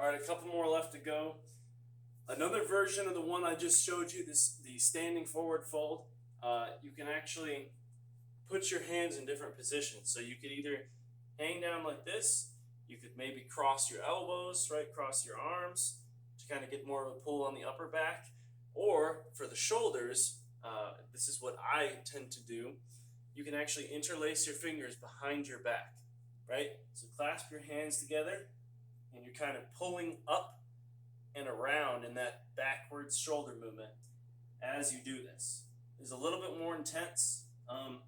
All right, a couple more left to go. Another version of the one I just showed you, the standing forward fold. You can actually put your hands in different positions. So you could either hang down like this. You could maybe cross your elbows, right? Cross your arms to kind of get more of a pull on the upper back. Or for the shoulders, this is what I tend to do. You can actually interlace your fingers behind your back, right? So clasp your hands together and you're kind of pulling up and around in that backwards shoulder movement as you do this. It's a little bit more intense on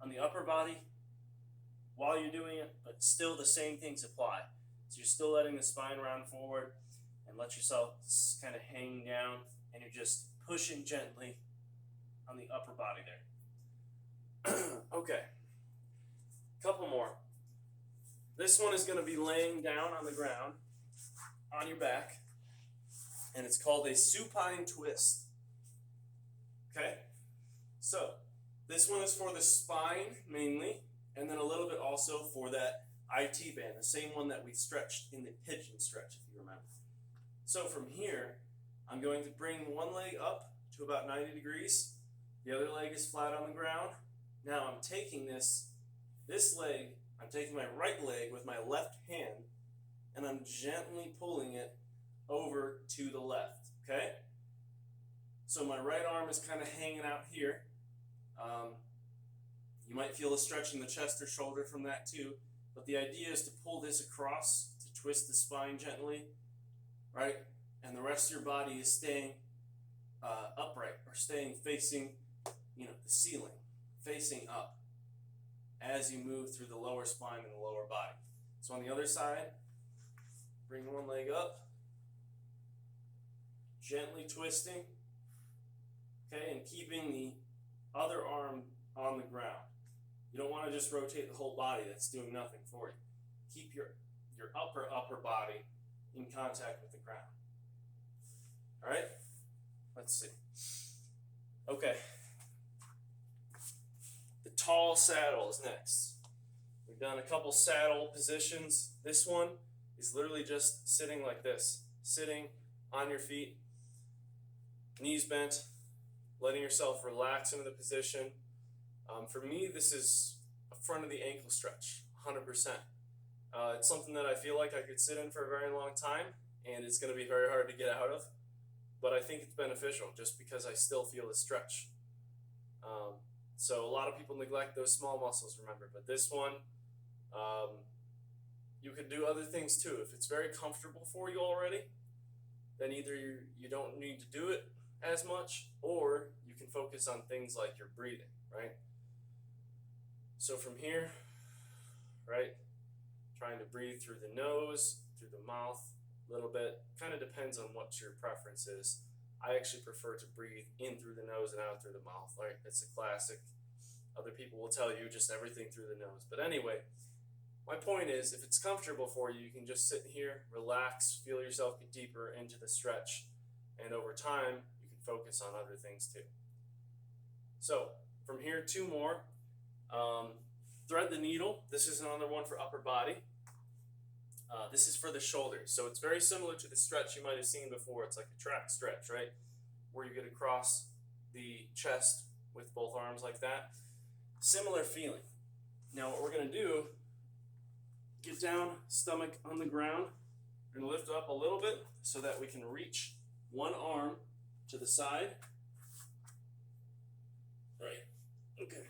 the upper body while you're doing it, but still the same things apply. So you're still letting the spine round forward and let yourself kind of hang down, and you're just pushing gently on the upper body there. Okay, couple more. This one is going to be laying down on the ground on your back, and it's called a supine twist. Okay, so this one is for the spine mainly, and then a little bit also for that IT band, the same one that we stretched in the pigeon stretch, if you remember. So from here, I'm going to bring one leg up to about 90 degrees. The other leg is flat on the ground. Now I'm taking this leg, I'm taking my right leg with my left hand, and I'm gently pulling it over to the left, okay? So my right arm is kind of hanging out here. You might feel a stretch in the chest or shoulder from that too, but the idea is to pull this across, to twist the spine gently, right? And the rest of your body is staying upright, or staying facing, the ceiling, facing up as you move through the lower spine and the lower body. So on the other side, bring one leg up, gently twisting, okay, and keeping the other arm on the ground. You don't want to just rotate the whole body. That's doing nothing for you. Keep your upper body in contact with the ground. All right? Let's see. Okay. The tall saddle is next. We've done a couple saddle positions. This one is literally just sitting like this. Sitting on your feet, knees bent, letting yourself relax into the position. For me, this is a front of the ankle stretch, 100%. It's something that I feel like I could sit in for a very long time, and it's going to be very hard to get out of. But I think it's beneficial just because I still feel the stretch. So a lot of people neglect those small muscles, remember. But this one, you can do other things too. If it's very comfortable for you already, then either you don't need to do it as much, or you can focus on things like your breathing, right? So from here, right, trying to breathe through the nose, through the mouth a little bit. Kind of depends on what your preference is. I actually prefer to breathe in through the nose and out through the mouth. Right? It's a classic. Other people will tell you just everything through the nose. But anyway, my point is, if it's comfortable for you, you can just sit here, relax, feel yourself get deeper into the stretch, and over time, you can focus on other things too. So from here, two more. Thread the needle. This is another one for upper body. This is for the shoulders. So it's very similar to the stretch you might have seen before. It's like a track stretch, right? Where you get across the chest with both arms like that. Similar feeling. Now what we're going to do, get down, stomach on the ground. We're going to lift up a little bit so that we can reach one arm to the side. Right. Okay.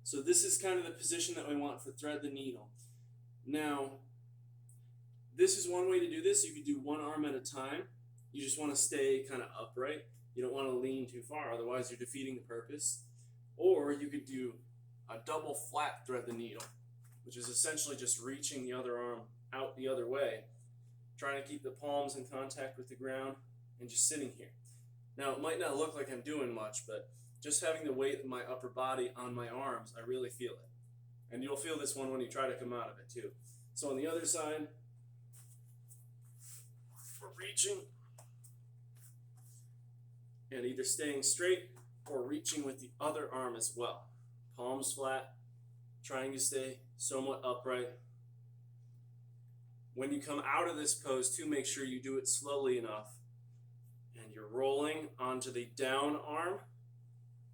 So this is kind of the position that we want for thread the needle. Now, this is one way to do this. You could do one arm at a time. You just want to stay kind of upright. You don't want to lean too far, otherwise you're defeating the purpose. Or you could do a double flat thread the needle, which is essentially just reaching the other arm out the other way, trying to keep the palms in contact with the ground and just sitting here. Now, it might not look like I'm doing much, but just having the weight of my upper body on my arms, I really feel it. And you'll feel this one when you try to come out of it too. So on the other side, we're reaching and either staying straight or reaching with the other arm as well. Palms flat, trying to stay somewhat upright. when you come out of this pose too, make sure you do it slowly enough. And you're rolling onto the down arm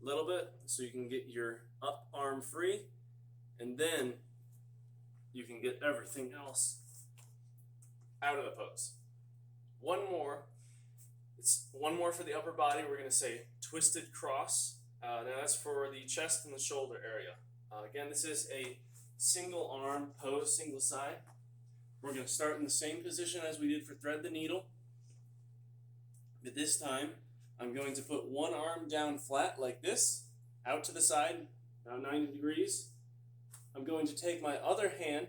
a little bit so you can get your up arm free, and then you can get everything else out of the pose. One more. It's one more for the upper body. We're going to say twisted cross. Now that's for the chest and the shoulder area. Again, this is a single arm pose, single side. We're going to start in the same position as we did for thread the needle. But this time, I'm going to put one arm down flat like this, out to the side, about 90 degrees. I'm going to take my other hand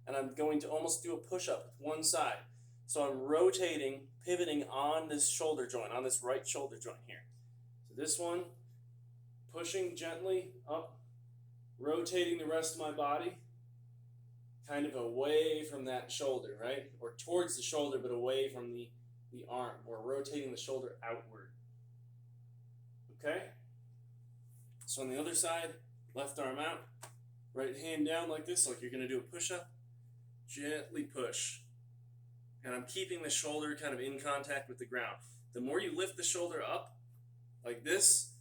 and I'm going to almost do a push-up with one side. So I'm rotating, pivoting on this shoulder joint, on this right shoulder joint here. So this one, pushing gently up, rotating the rest of my body, kind of away from that shoulder, right? Or towards the shoulder, but away from the arm, or rotating the shoulder outward. Okay? So on the other side, left arm out, right hand down like this, like you're going to do a push-up. Gently push. And I'm keeping the shoulder kind of in contact with the ground. The more you lift the shoulder up, like this,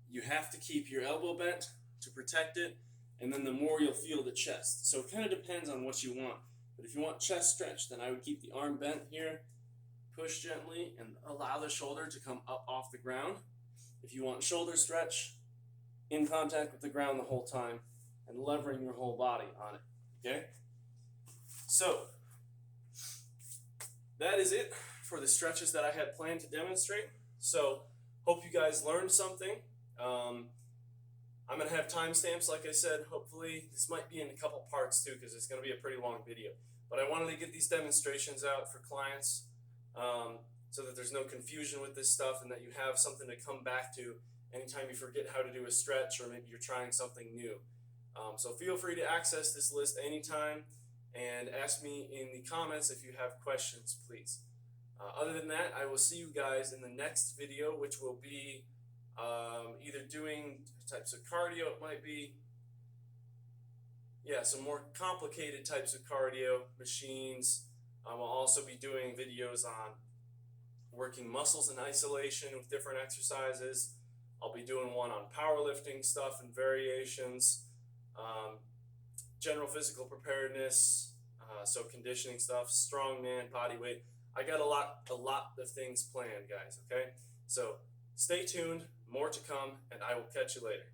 you have to keep your elbow bent to protect it, and then the more you'll feel the chest. So it kind of depends on what you want. But if you want chest stretch, then I would keep the arm bent here, push gently, and allow the shoulder to come up off the ground. If you want shoulder stretch, in contact with the ground the whole time, and levering your whole body on it, okay? So, that is it for the stretches that I had planned to demonstrate. So, hope you guys learned something. I'm going to have timestamps, like I said. Hopefully, this might be in a couple parts too, because it's going to be a pretty long video. But I wanted to get these demonstrations out for clients so that there's no confusion with this stuff and that you have something to come back to anytime you forget how to do a stretch or maybe you're trying something new. So feel free to access this list anytime and ask me in the comments if you have questions, please. Other than that, I will see you guys in the next video, which will be either doing types of cardio, it might be, yeah, some more complicated types of cardio machines. I'll also be doing videos on working muscles in isolation with different exercises. I'll be doing one on powerlifting stuff and variations, general physical preparedness, so conditioning stuff, strongman, body weight. I got a lot of things planned, guys, okay? So stay tuned, more to come, and I will catch you later.